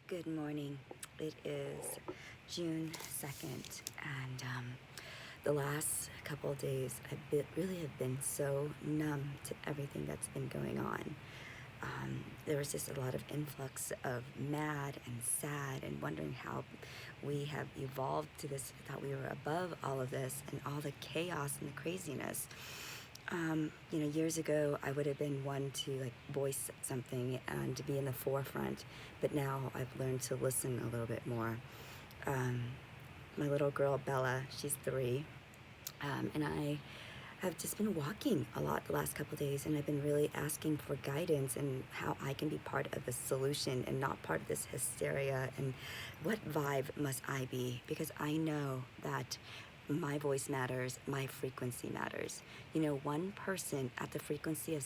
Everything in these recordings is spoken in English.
Good morning. It is June 2nd, and the last couple of days really have been so numb to everything that's been going on. There was just a lot of influx of mad and sad and wondering how we have evolved to this. I thought we were above all of this and all the chaos and the craziness. Years ago, I would have been one to voice something and to be in the forefront, but now I've learned to listen a little bit more. My little girl, Bella, she's 3, and I have just been walking a lot the last couple of days, and I've been really asking for guidance and how I can be part of the solution and not part of this hysteria, and what vibe must I be, because I know that my voice matters, my frequency matters. One person at the frequency of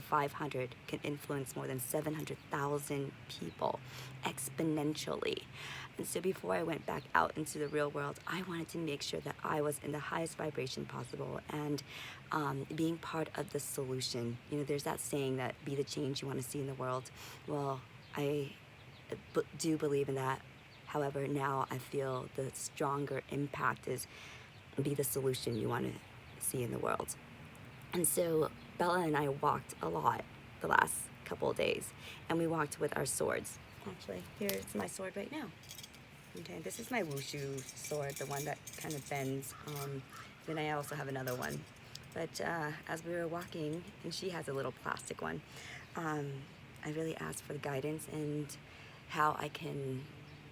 500 can influence more than 700,000 people exponentially. And so before I went back out into the real world, I wanted to make sure that I was in the highest vibration possible and being part of the solution. There's that saying that be the change you want to see in the world. Well, I do believe in that. However, now I feel the stronger impact is be the solution you want to see in the world. And so Bella and I walked a lot the last couple of days, and we walked with our swords. Actually, here's my sword right now. Okay, this is my wushu sword, the one that kind of bends. Then I also have another one. But as we were walking, and she has a little plastic one, I really asked for the guidance and how I can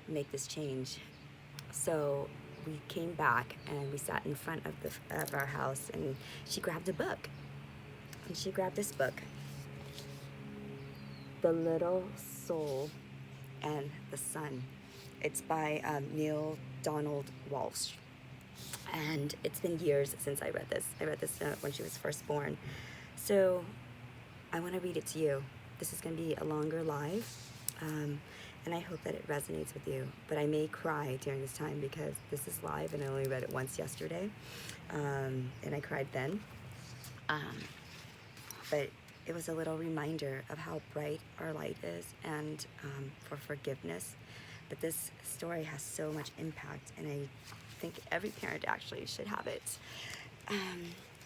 make this change. So we came back and we sat in front of our house, and she grabbed a book. And she grabbed this book, The Little Soul and the Sun. It's by Neil Donald Walsh. And it's been years since I read this. I read this when she was first born. So I want to read it to you. This is going to be a longer live. And I hope that it resonates with you. But I may cry during this time because this is live and I only read it once yesterday. And I cried then. But it was a little reminder of how bright our light is and for forgiveness. But this story has so much impact, and I think every parent actually should have it.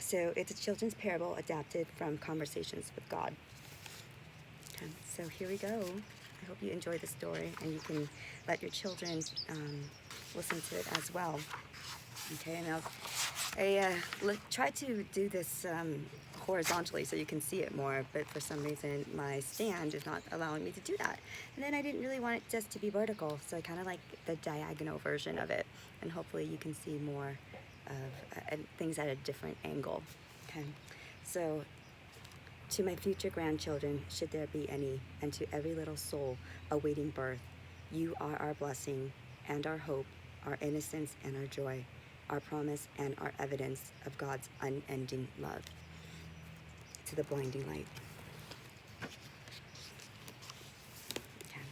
So it's a children's parable adapted from Conversations with God. So here we go. I hope you enjoy the story, and you can let your children listen to it as well. Okay, now I try to do this horizontally so you can see it more, but for some reason my stand is not allowing me to do that. And then I didn't really want it just to be vertical, so I kind of like the diagonal version of it, and hopefully you can see more of things at a different angle. Okay, so to my future grandchildren, should there be any, and to every little soul awaiting birth, you are our blessing and our hope, our innocence and our joy, our promise and our evidence of God's unending love. To the blinding light. Okay.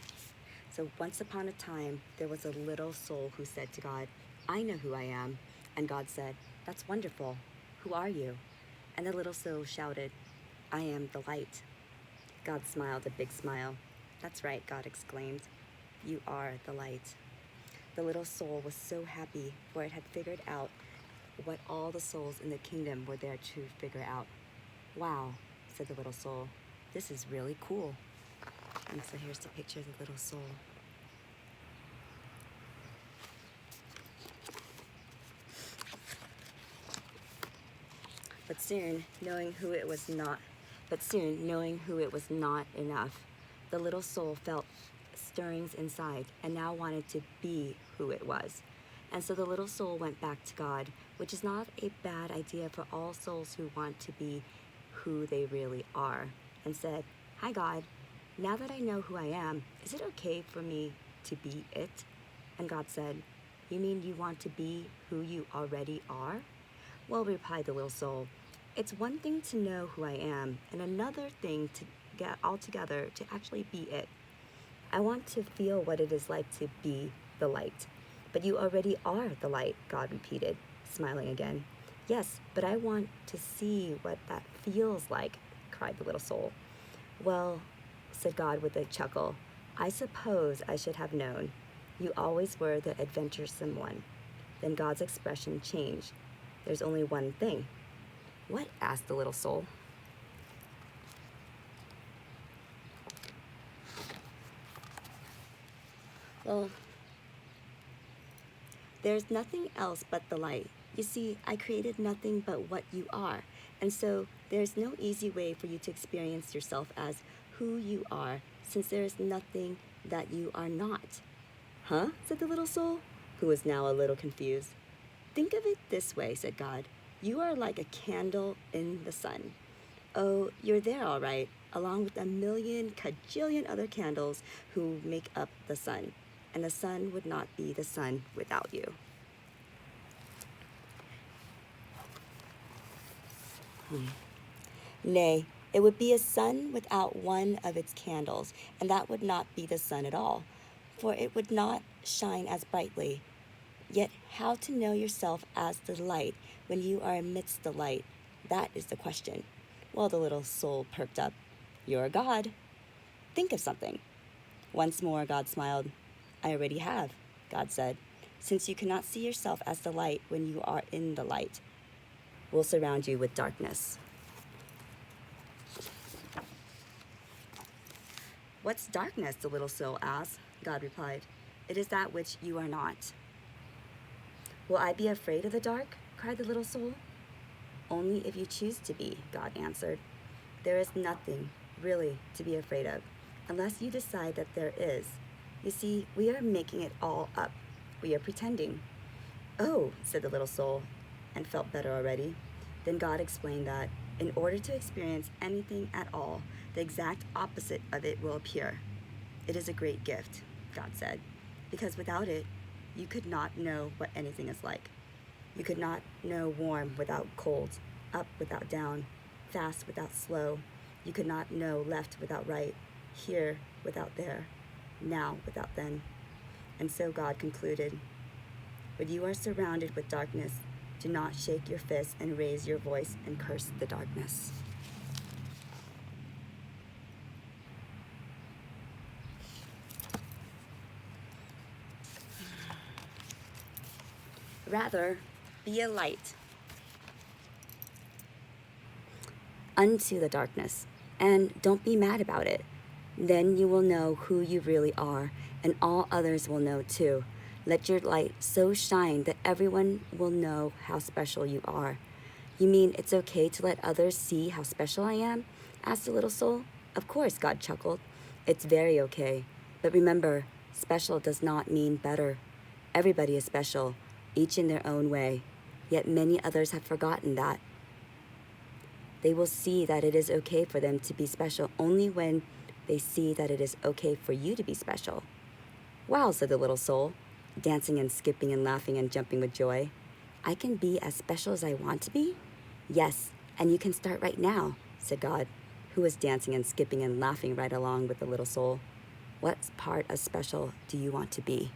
So once upon a time, there was a little soul who said to God, I know who I am. And God said, that's wonderful. Who are you? And the little soul shouted, I am the light. God smiled a big smile. That's right, God exclaimed. You are the light. The little soul was so happy, for it had figured out what all the souls in the kingdom were there to figure out. Wow, said the little soul. This is really cool. And so here's the picture of the little soul. But soon, knowing who it was not enough, the little soul felt stirrings inside and now wanted to be who it was. And so the little soul went back to God, which is not a bad idea for all souls who want to be who they really are, and said, hi God, now that I know who I am, is it okay for me to be it? And God said, you mean you want to be who you already are? Well, replied the little soul, it's one thing to know who I am, and another thing to get all together to actually be it. I want to feel what it is like to be the light. But you already are the light, God repeated, smiling again. Yes, but I want to see what that feels like, cried the little soul. Well, said God with a chuckle, I suppose I should have known. You always were the adventuresome one. Then God's expression changed. There's only one thing. What? Asked the little soul. Well, there's nothing else but the light. You see, I created nothing but what you are. And so there's no easy way for you to experience yourself as who you are, since there is nothing that you are not. Huh? Said the little soul, who was now a little confused. Think of it this way, said God. You are like a candle in the sun. Oh, you're there all right, along with a million cajillion other candles who make up the sun. And the sun would not be the sun without you. Nay, it would be a sun without one of its candles, and that would not be the sun at all, for it would not shine as brightly. Yet how to know yourself as the light when you are amidst the light, that is the question. Well, the little soul perked up. You're a god. Think of something. Once more, God smiled. I already have, God said, since you cannot see yourself as the light when you are in the light. We'll surround you with darkness. What's darkness? The little soul asked. God replied, it is that which you are not. Will I be afraid of the dark? Cried the little soul. Only if you choose to be, God answered. There is nothing, really, to be afraid of, unless you decide that there is. You see, we are making it all up. We are pretending. Oh, said the little soul, and felt better already. Then God explained that, in order to experience anything at all, the exact opposite of it will appear. It is a great gift, God said, because without it, you could not know what anything is like. You could not know warm without cold, up without down, fast without slow. You could not know left without right, here without there, now without then. And so God concluded, when you are surrounded with darkness, do not shake your fist and raise your voice and curse the darkness. Rather, be a light unto the darkness, and don't be mad about it. Then you will know who you really are, and all others will know too. Let your light so shine that everyone will know how special you are. You mean it's okay to let others see how special I am? Asked the little soul. Of course, God chuckled. It's very okay. But remember, special does not mean better. Everybody is special, each in their own way. Yet many others have forgotten that. They will see that it is okay for them to be special only when they see that it is okay for you to be special. Wow, said the little soul, dancing and skipping and laughing and jumping with joy. I can be as special as I want to be? Yes, and you can start right now, said God, who was dancing and skipping and laughing right along with the little soul. What part of special do you want to be?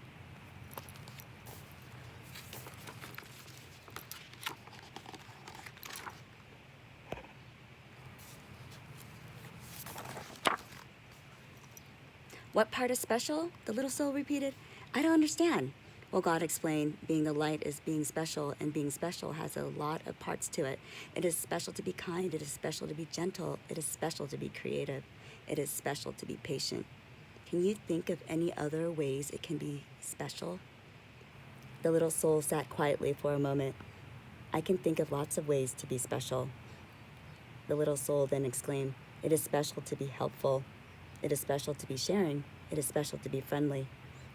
What part is special? The little soul repeated. I don't understand. Well, God explained, being the light is being special, and being special has a lot of parts to it. It is special to be kind. It is special to be gentle. It is special to be creative. It is special to be patient. Can you think of any other ways it can be special? The little soul sat quietly for a moment. I can think of lots of ways to be special. The little soul then exclaimed, it is special to be helpful. It is special to be sharing. It is special to be friendly.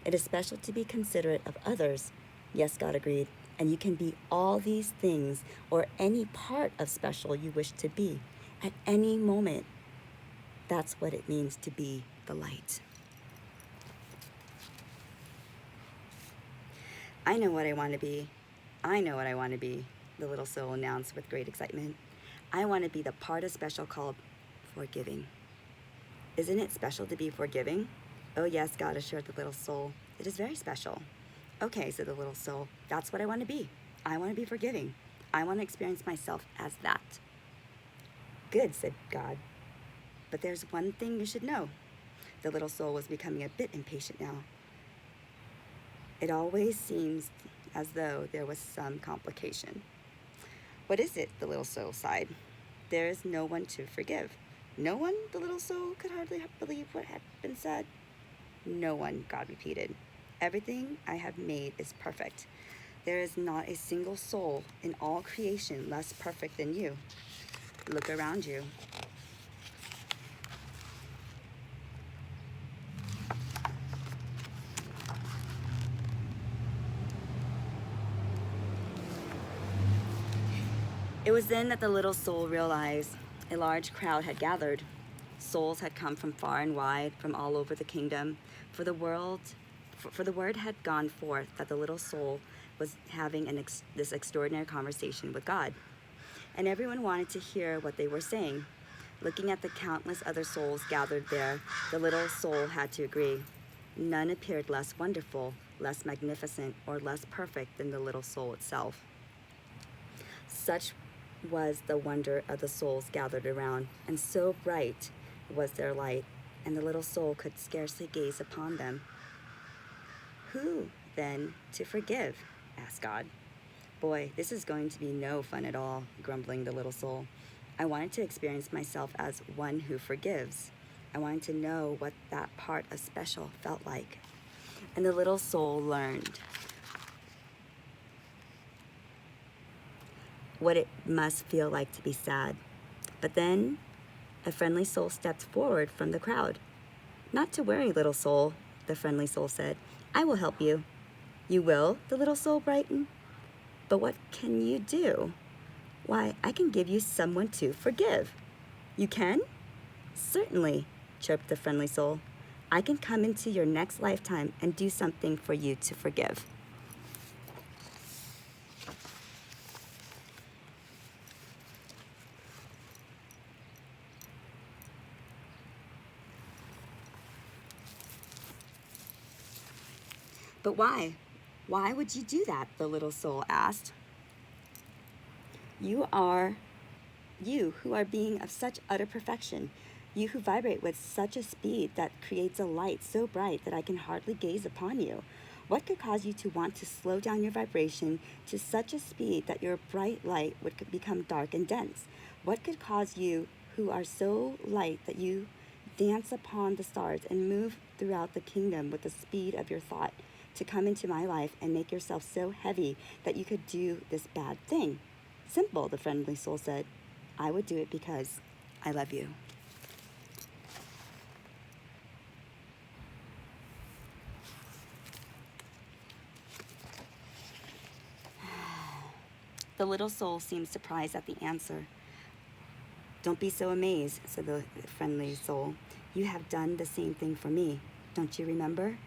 It is special to be considerate of others. Yes, God agreed. And you can be all these things or any part of special you wish to be at any moment. That's what it means to be the light. I know what I want to be. I know what I want to be, the little soul announced with great excitement. I want to be the part of special called forgiving. Isn't it special to be forgiving? Oh yes, God assured the little soul. It is very special. Okay, said the little soul. That's what I want to be. I want to be forgiving. I want to experience myself as that. Good, said God. But there's one thing you should know. The little soul was becoming a bit impatient now. It always seems as though there was some complication. What is it? The little soul sighed. There is no one to forgive. No one? The little soul could hardly believe what had been said. No one, God repeated. Everything I have made is perfect. There is not a single soul in all creation less perfect than you. Look around you. It was then that the little soul realized a large crowd had gathered. Souls had come from far and wide, from all over the kingdom, for the word had gone forth that the little soul was having this extraordinary conversation with God. And everyone wanted to hear what they were saying. Looking at the countless other souls gathered there, the little soul had to agree. None appeared less wonderful, less magnificent, or less perfect than the little soul itself. Such was the wonder of the souls gathered around, and so bright was their light, and the little soul could scarcely gaze upon them. Who, then, to forgive? Asked God. Boy, this is going to be no fun at all, grumbling the little soul. I wanted to experience myself as one who forgives. I wanted to know what that part of special felt like. And the little soul learned what it must feel like to be sad. But then a friendly soul stepped forward from the crowd. Not to worry, little soul, the friendly soul said. I will help you. You will? The little soul brightened. But what can you do? Why, I can give you someone to forgive. You can? Certainly, chirped the friendly soul. I can come into your next lifetime and do something for you to forgive. But why? Why would you do that? The little soul asked. You who are being of such utter perfection, you who vibrate with such a speed that creates a light so bright that I can hardly gaze upon you. What could cause you to want to slow down your vibration to such a speed that your bright light would become dark and dense? What could cause you, who are so light that you dance upon the stars and move throughout the kingdom with the speed of your thought, to come into my life and make yourself so heavy that you could do this bad thing? Simple, the friendly soul said. I would do it because I love you. The little soul seemed surprised at the answer. Don't be so amazed, said the friendly soul. You have done the same thing for me. Don't you remember?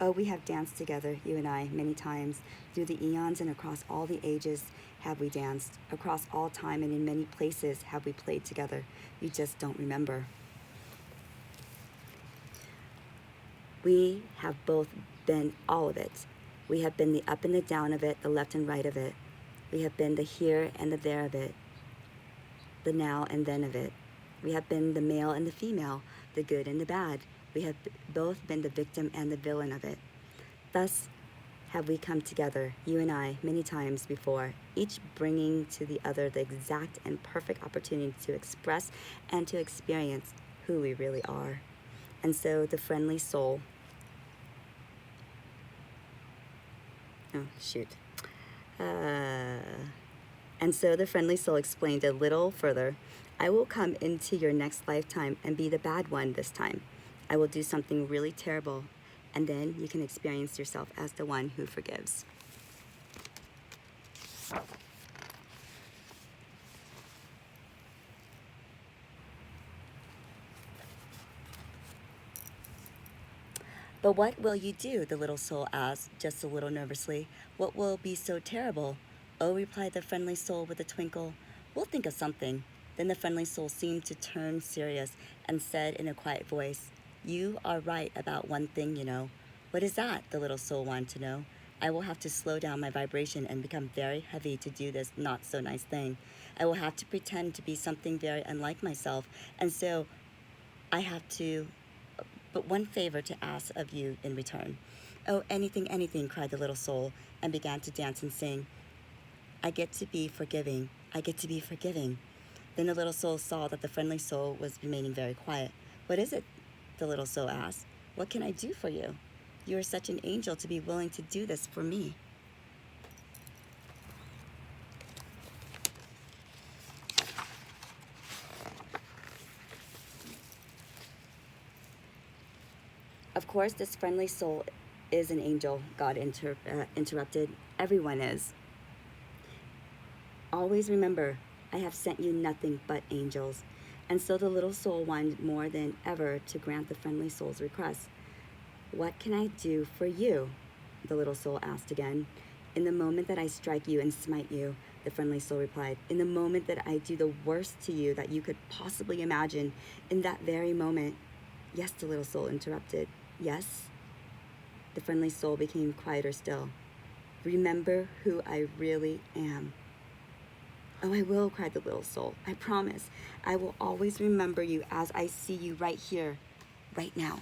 Oh, we have danced together, you and I, many times. Through the eons and across all the ages have we danced. Across all time and in many places have we played together. You just don't remember. We have both been all of it. We have been the up and the down of it, the left and right of it. We have been the here and the there of it, the now and then of it. We have been the male and the female, the good and the bad. We have both been the victim and the villain of it. Thus have we come together, you and I, many times before, each bringing to the other the exact and perfect opportunity to express and to experience who we really are. And so the friendly soul, and so the friendly soul explained a little further, I will come into your next lifetime and be the bad one this time. I will do something really terrible, and then you can experience yourself as the one who forgives. But what will you do? The little soul asked, just a little nervously. What will be so terrible? Oh, replied the friendly soul with a twinkle. We'll think of something. Then the friendly soul seemed to turn serious and said in a quiet voice, You are right about one thing, you know. What is that? The little soul wanted to know. I will have to slow down my vibration and become very heavy to do this not so nice thing. I will have to pretend to be something very unlike myself, and so I have to but one favor to ask of you in return. Oh, anything, anything, cried the little soul, and began to dance and sing. I get to be forgiving. I get to be forgiving. Then the little soul saw that the friendly soul was remaining very quiet. What is it? The little soul asked. What can I do for you? You are such an angel to be willing to do this for me. Of course, this friendly soul is an angel, God interrupted. Everyone is. Always remember, I have sent you nothing but angels. And so the little soul wanted more than ever to grant the friendly soul's request. What can I do for you? The little soul asked again. In the moment that I strike you and smite you, the friendly soul replied. In the moment that I do the worst to you that you could possibly imagine, in that very moment. Yes, the little soul interrupted. Yes? The friendly soul became quieter still. Remember who I really am. Oh, I will, cried the little soul. I promise. I will always remember you as I see you right here, right now.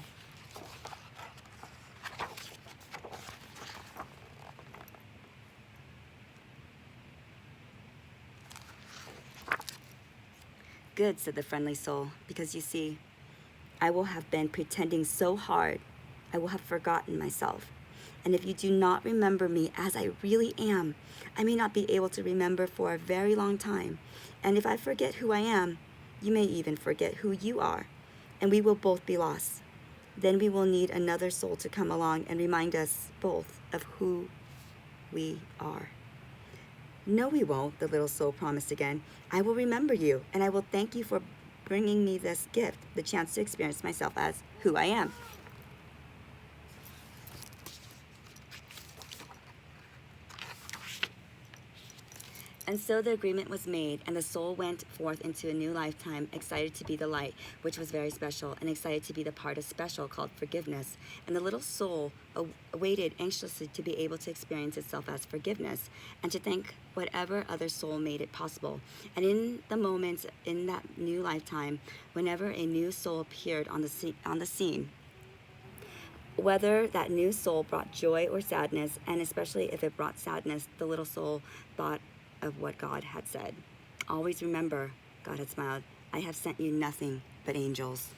Good, said the friendly soul, because you see, I will have been pretending so hard, I will have forgotten myself. And if you do not remember me as I really am, I may not be able to remember for a very long time. And if I forget who I am, you may even forget who you are, and we will both be lost. Then we will need another soul to come along and remind us both of who we are. No, we won't, the little soul promised again. I will remember you, and I will thank you for bringing me this gift, the chance to experience myself as who I am. And so the agreement was made, and the soul went forth into a new lifetime, excited to be the light, which was very special, and excited to be the part of special called forgiveness. And the little soul awaited anxiously to be able to experience itself as forgiveness, and to thank whatever other soul made it possible. And in the moments in that new lifetime, whenever a new soul appeared on the scene, whether that new soul brought joy or sadness, and especially if it brought sadness, the little soul thought of what God had said. Always remember, God had smiled, I have sent you nothing but angels.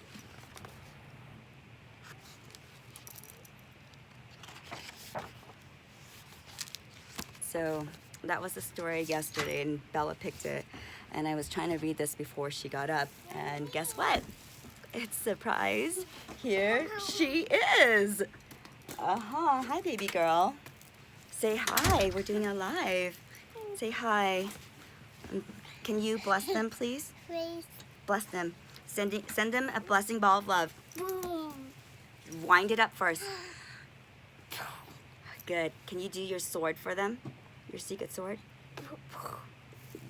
So that was the story yesterday, and Bella picked it, and I was trying to read this before she got up, and guess what? It's a surprise. Here she is. Hi, baby girl. Say hi. We're doing a live. Say hi. Can you bless them, please? Please. Bless them. Send them a blessing ball of love. Wind it up first. Good. Can you do your sword for them? Your secret sword?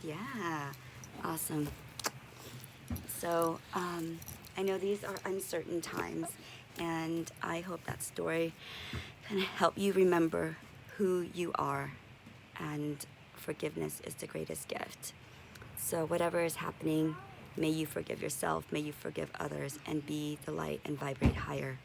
Yeah. Awesome. So, I know these are uncertain times, and I hope that story can help you remember who you are, and forgiveness is the greatest gift. So whatever is happening, may you forgive yourself, may you forgive others, and be the light and vibrate higher.